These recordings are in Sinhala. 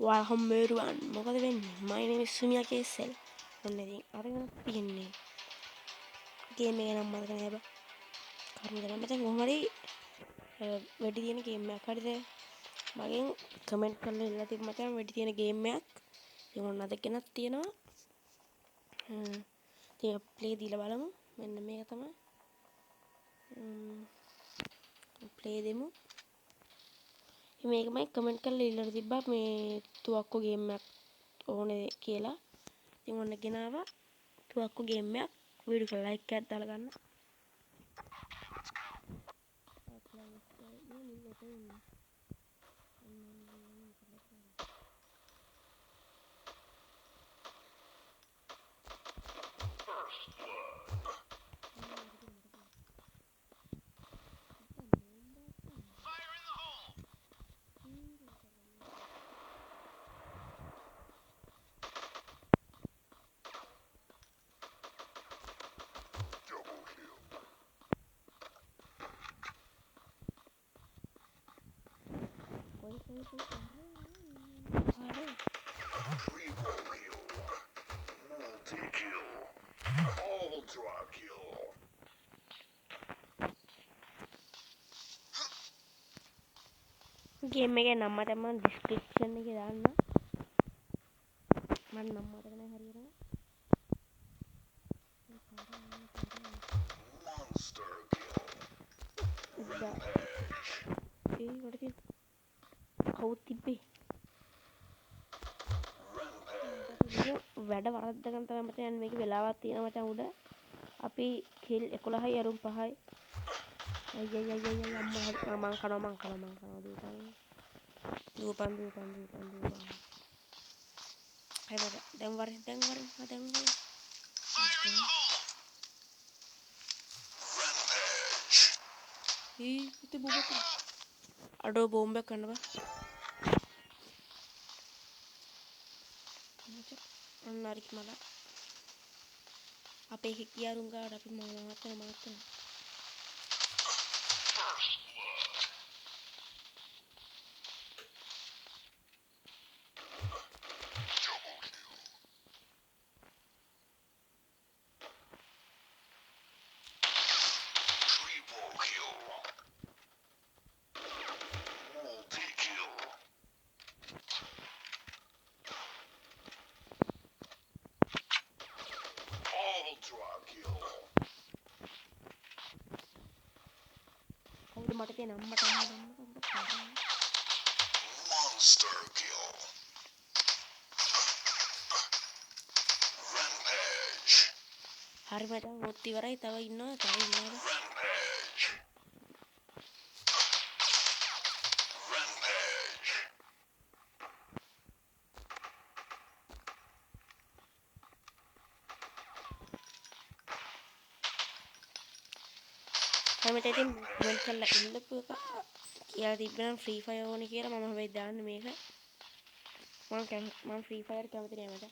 Welcome everyone. මොකද වෙන්නේ? My name is Sumia KSL. ඔන්න ඉතින් අරගෙන තියෙන්නේ. ගේම් එක නම් මතක නෑ බා. කරුණු දෙන්න මචං කොහොම හරි වෙඩි තියෙන ගේම් එකක් හරිද? මගෙන් කමෙන්ට් කරලා ඉල්ලලා තිබ්බ මචං වෙඩි තියෙන ගේම් එකක්. ඉතින් ඔන්න අද ගෙනත් තියෙනවා. ඉතින් ප්ලේ දීලා බලමු. මෙන්න මේක තමයි. ප්ලේ දෙමු. මේක මම කමෙන්ට් කරලා ඉල්ලලා තිබ්බා මේ තුවක්කු ගේම් එකක් ඕනේ කියලා. ඉතින් ඔන්න ගෙනාවා තුවක්කු ගේම් එකක්. වීඩියෝ එක ලයික් එකක් දාලා ගන්න. ගේම් එකේ නම තමයි ඩිස්ක්‍රිප්ෂන් එකේ දාන්න. මම නම් මතක නැහැ හරියට. කවුද තිබ්බේ? වැඩ වරද්දගෙන තමයි මචං මේක වෙලාවක් තියෙනවා මචං උඩ. අපි කිල් 11යි අරුම් 5යි. අයියයි අම්මා මං කනවා දූපන්. හරි දැන් වරින්. itu bobot. Aduh bomba kan apa? Menarik malah. Apa yang kia rungga tapi mata. මට තියෙන අම්මට monster kill rampage හරි මචං මොත් ඉවරයි තව ඉන්නවා මට ඉතින් කමෙන්ට් කරලා ඉන්නපු එක කියලා තිබ්බනම් ෆ්‍රී ෆයර් ඕනේ කියලා මම හැබැයි දාන්නේ මේක මම ෆ්‍රී ෆයර් කැමති නෑ මට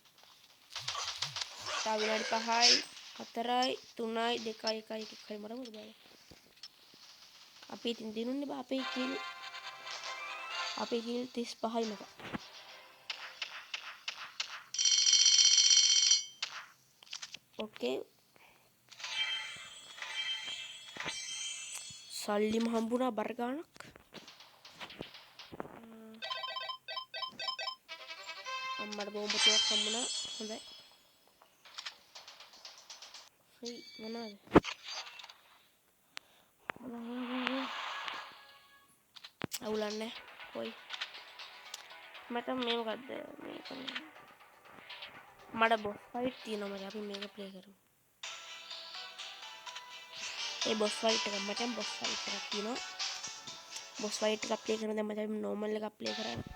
තව විනාඩි 5යි 4යි 3යි 2යි 1යි එකයි මරමුද බලන්න අපි ඉතින් දිනුන්නේ බා අපේ කිල් 35යි මට ඕකේ සල්ලිම හම්බුණා බර ගානක් අම්මට බෝම්බ ටිකක් හම්බුණා හොඳයි ෆ්‍රී මොනවාද අවුලන්නේ කොයි මට මේ මොකද්ද මේක මඩ බොස් ෆයිට් තියෙනවා මට අපි මේක ප්ලේ කරමු ඒ බොස් ෆයිට් එක මචං බොස් ෆයිට් එකක් තියෙනවා බොස් ෆයිට් එකක් ප්ලේ කරන දැන් මචං නෝමල් එකක් ප්ලේ කරන්නේ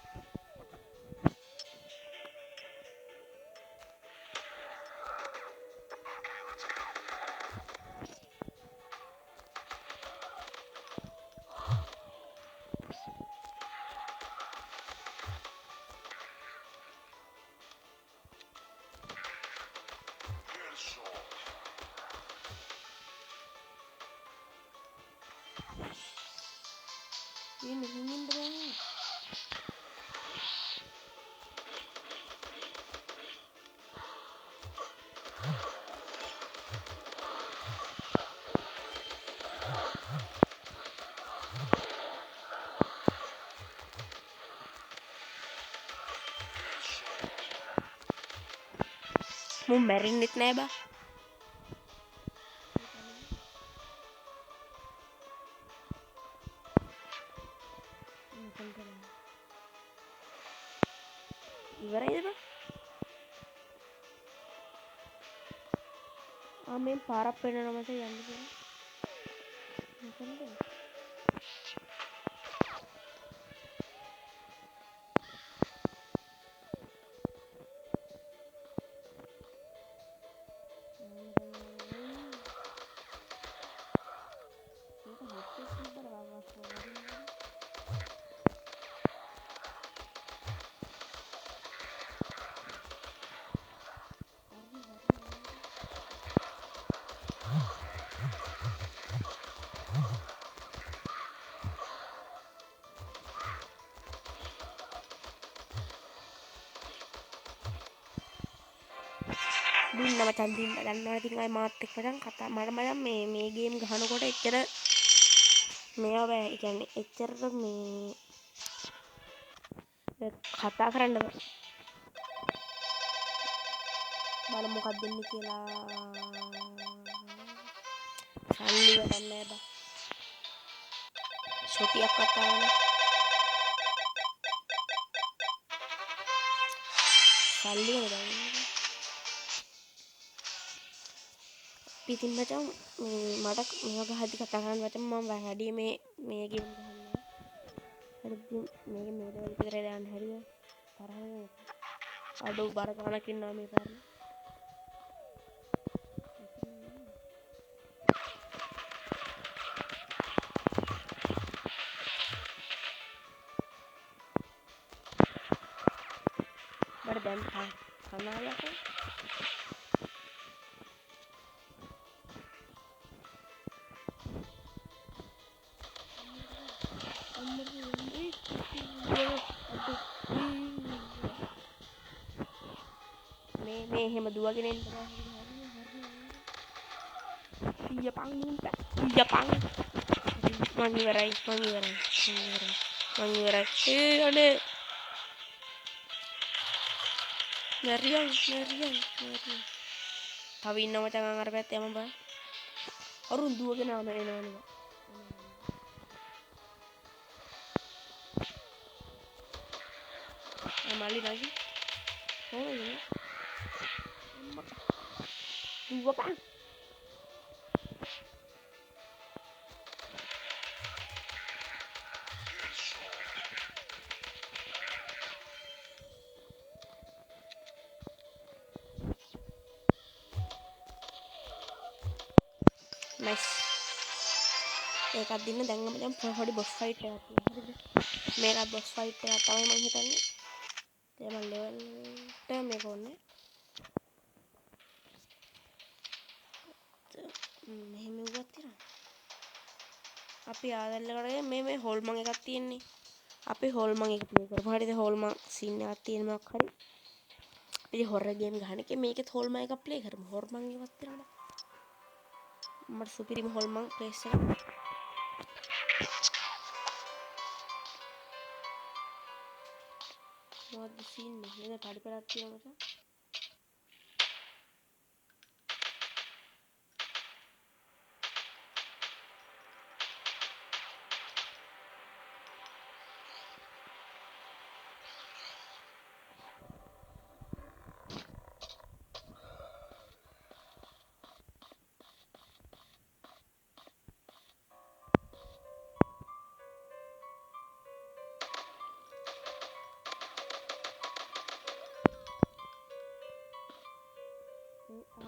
ini hingin berapa මුන් මැරෙන්නෙත් නෑ බා. ඉවරයිද බා? මේ පාරක් පෙන්නනවා මට යන්න කියලා. මොකන්ද? දුන්න මචන් දුන්න. දන්නවා ඉතින් අය මාත් එක්ක මචන් කතා මට මේ ගේම් ගහනකොට එච්චර මේවා බෑ. ඒ කියන්නේ එච්චර මේ කතා කරන්න බෑ. බලමු මොකක්ද දෙන්නේ කියලා. සල්ලි වැඩක් නෑ බා. ෂොටියක් කතාවනේ. සල්ලි වැඩක්. ඉතින් මචං මට මේවා ගහද්දි කතා කරන්න මචං මම වැඩි මේ ගේම් ගහන්නේ. හරිද? මේක මේ ලෙවල් එකට දාන්න හරිද? තරහ වෙනවා. අඩෝ බර ගන්නක් ඉන්නවා මේ පාරේ. බර දැන් කනාලක මේ එහෙම දුවගෙන එන්න බෑ. යපං යපං මං ඉවරයි. අනේ මැරියන් තව ඉන්නව මචං අර පැත්තේ යමන් බෑ. අරුන් දුවගෙන එනවනේ. මල්ලි නැගි කොහොමද දුවපන්. නයිස්. ඒකත් දින්න දැන් මම පොඩි බොස් ෆයිට් එකක් තියෙනවා. හරිද? මේකත් බොස් ෆයිට් එකක් තමයි මම හිතන්නේ. ඒ මම ලෙවල් ට මේක ඕනේ. මෙහෙම උගත් තියනවා. අපි ආදල්ලකට මේ හොල්මන් එකක් තියෙන්නේ. අපි හොල්මන් එක ප්ලේ කරමු. හරිද? හොල්මන් සීන් එකක් තියෙන මොකක් හරි. අපි හොරර් ගේම් ගහන එකේ මේකෙත් හොල්මන් එකක් ප්ලේ කරමු. හොල්මන් එකක් තියනවා. මට සුපිරිම හොල්මන් ප්ලේස් එක. මොකක්ද සීන් එක? නේද පඩි පඩක් තියෙනවා මචං.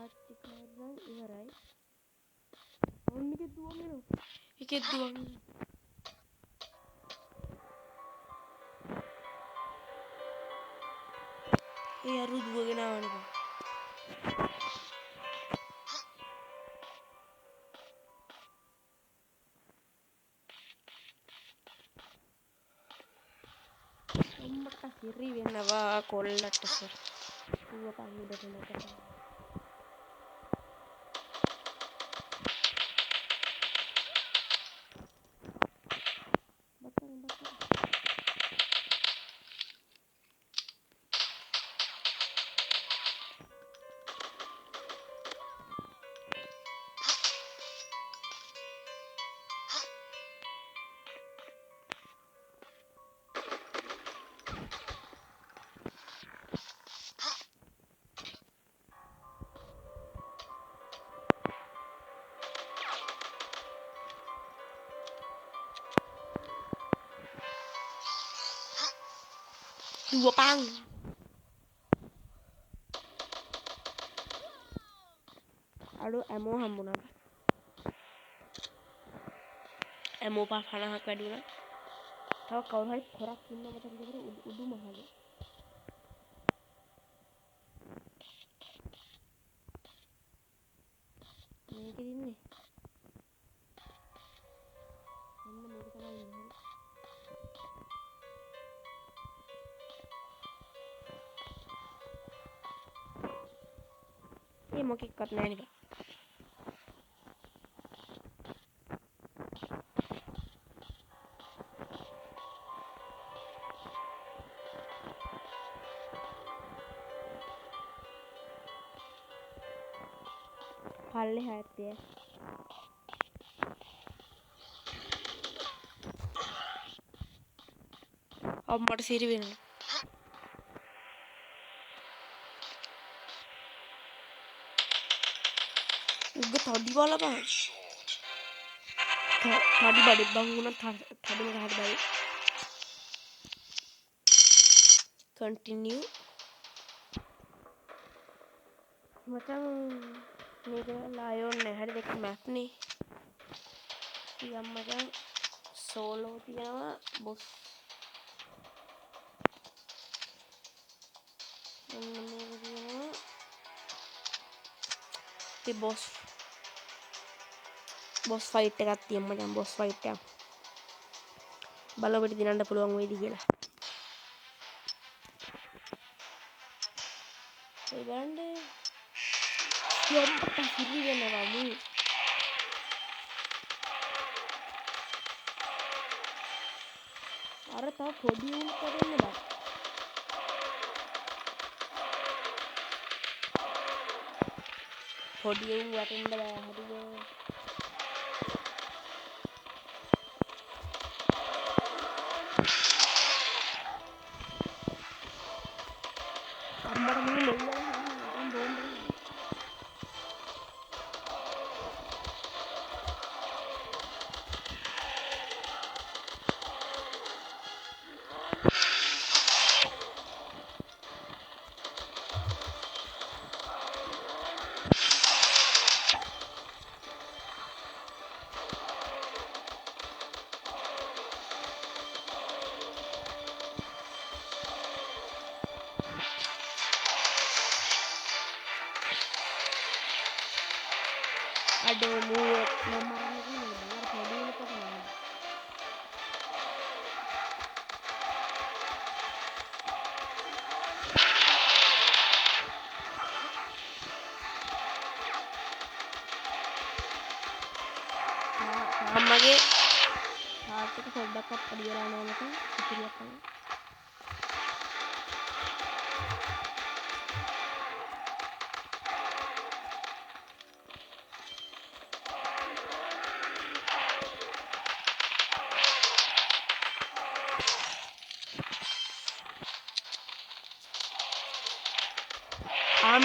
ආර්ටිකල් ඉවරයි. ඔන්න එකේ දුවගෙන. එකේ දුවගෙන. ඒ අරු දුවගෙන ආවනේ බං. අම්මට හිරි වෙනවා කොල්ලට සර්. දුවපන් උඩට නැතට. duwapang. Aduh, ammo hambunata. Ammo pa 50ක් වැඩි වුණා. තව කවුරු හරි පොරක් ඉන්නවා මචං ගෙදර උඩු මහලේ. මේකෙද ඉන්නේ. අන්න මේක තමයි ඉන්නේ. මේ මොකෙක්වත් නැහැ නේද? පල්ලෙහා ඇත්තේ. අම්මට සිරි වෙනවා. උග තඩි බලපන්. තඩි බඩේ බං උනත් තඩිම ගහට බයි. continue. මචං මේක ලයෝන් නෑ හරි දෙක මැප් නේ. ටිකක් මචං සෝලෝ තියෙනවා බොස්. මේක තියෙනවා. ඉතින් බොස් ෆයිට් එකක් තියෙනවා මචං බොස් ෆයිට් එකක්. බලවෙඩි දිනන්න පුළුවන් වෙයිද කියලා. ඒ බලන්න යොම්පට හිරි වෙනවා මූ. අර තව පොඩි උන් කරන්න බෑ. පොඩි උන් වටින්න බෑ හරිද? අම්මට මම නෙල්ලලා මම බෝම්බ. අඩෝ මූ මම මරන්නේ නෑ පොඩි උන් කරනවා. අම්මගේ හાર્ට් එක පොඩ්ඩක්වත් අඩි වෙලා නැහැ මචං. ඉතිරියක් තමයි.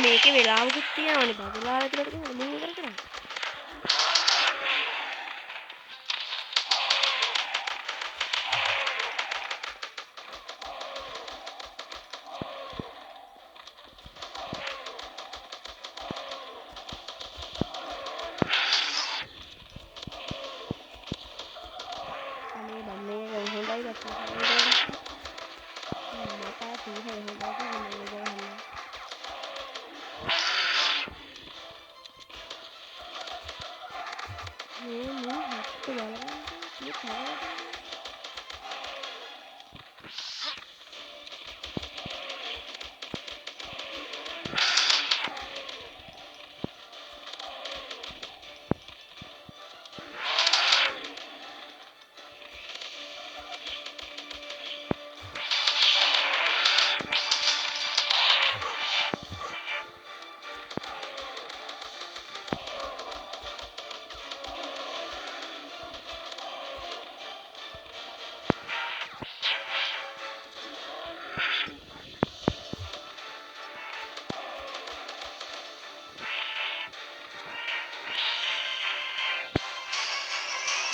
මේකේ වෙලාවකුත් තියෙනවනේ බා. වෙලාව ඇතුළත මොකද මම කරන්නේ? අනේ බම්මේ හොඳයි ගැටුවා. මට තීහේ හොඳයි කියන්නේ.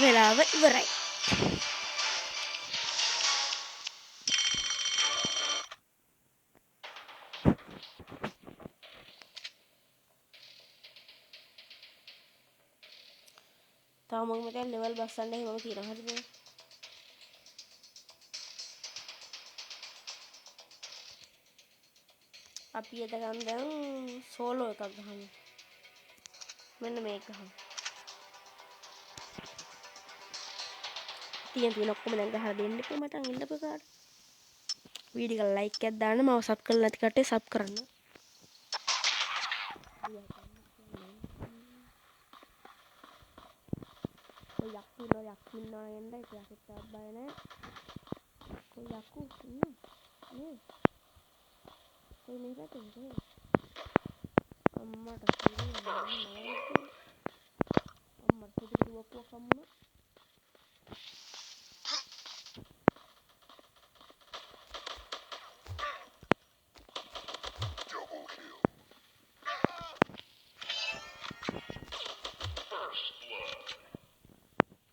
වෙලාව ඉවරයි. තාම මම මචං ලෙවල් බස්සන්න එහෙමම තියෙනවා හරිද අපි එතකන් දැන් සෝලෝ එකක් ගහමු මෙන්න මේක ගහමු තියෙන ඔක්කොම දැන් ගහලා දෙන්න එපා මචං ඉන්නපු කාට වීඩියෝ එක ලයික් එකක් දාන්න මාව සබ් කරලා නැති කට්ටිය සබ් කරන්න ඔය යක්කු ඉන්නවා එන්න ඒක යකෙක් තාත් බය නැහැ කොයි යක්කු ඉන්නේ නේ කොයි මේ පැත්තේ කොහෙද අම්මට අම්මට පුදුට දුවක්කුවක් හම්බුණා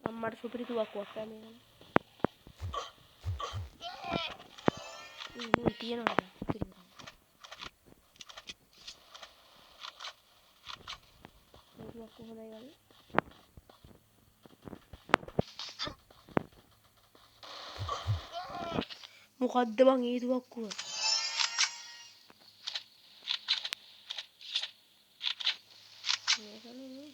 අම්මට සුපිරි දුවක්කුවක් ගන්න මේ තියනවා දුවක්කුව හොඳයි වගේ මොකද්ද බං ඒ දුවක්කුව මේකනේ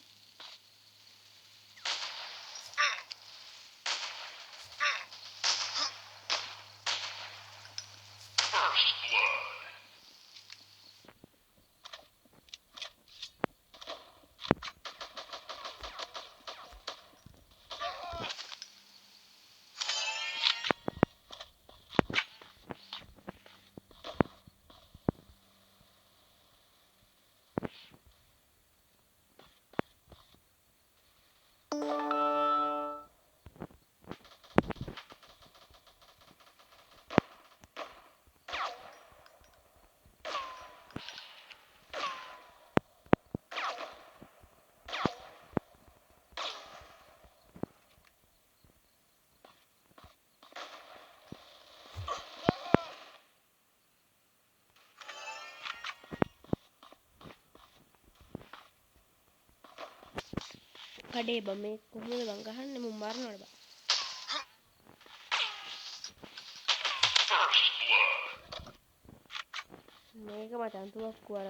කඩේ බං මේ කොහොමද බං ගහන්නේ මම මරනවද බං මේක මචං තුවක්කුව අර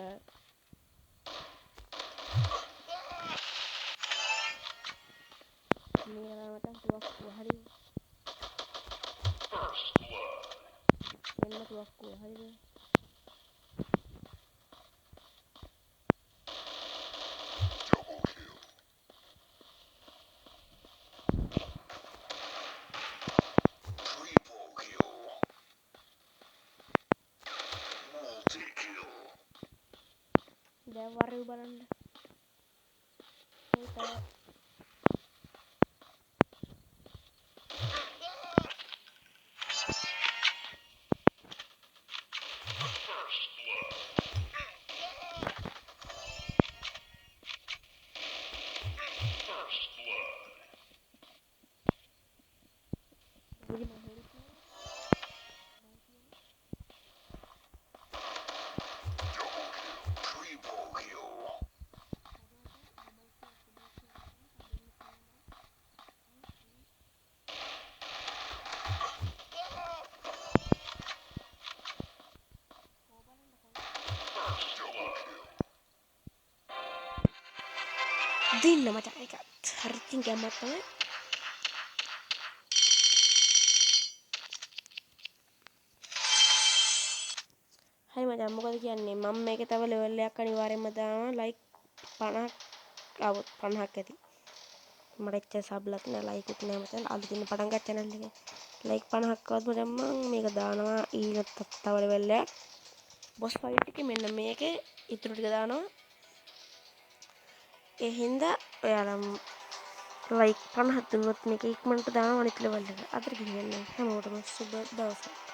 මේක මචං තුවක්කුව හරි මෙන්න තුවක්කුව හරිද දැන් වරේ බලන්න ඒක දෙන්න මචං එකත් හරියින් ගැම්මක් තමයි හරි මචං මොකද කියන්නේ මම මේකේ තව ලෙවල් එකක් අනිවාර්යෙන්ම දානවා ලයික් 50ක් આવොත් 50ක් ඇති මට එච්චර සබ්ලත් නෑ ලයිකුත් නෑ මචං අලුතින් පටන් ගත්ත channel එකේ ලයික් 50ක් આવොත් මචං මම මේක දානවා ඊළඟ තව ලෙවල් එකක් බොස් ෆයිට් එකේ මෙන්න මේකේ ඉතුරු ටික දානවා ඒ හින්දා ඔයාලා ලයික් 50ක් දුන්නොත් මේක ඉක්මනට දානවා අනිත් ලෙවල් එක අතට ගිහින් හැමෝටම සුබ දවසක්